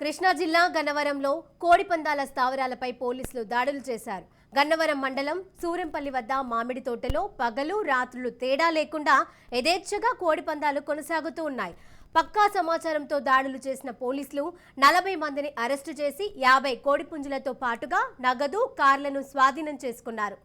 కృష్ణా జిల్లా గన్నవరంలో కోడిపందాల స్థావరాలపై పోలీసులు దాడులు చేశారు. గన్నవరం మండలం సూరంపల్లి వద్ద మామిడి తోటలో పగలు రాత్రులు తేడా లేకుండా యథేచ్ఛగా కోడిపందాలు కొనసాగుతూ ఉన్నాయి. పక్కా సమాచారంతో దాడులు చేసిన పోలీసులు 40 మందిని అరెస్టు చేసి 50 కోడిపుంజులతో పాటుగా నగదు, కార్లను స్వాధీనం చేసుకున్నారు.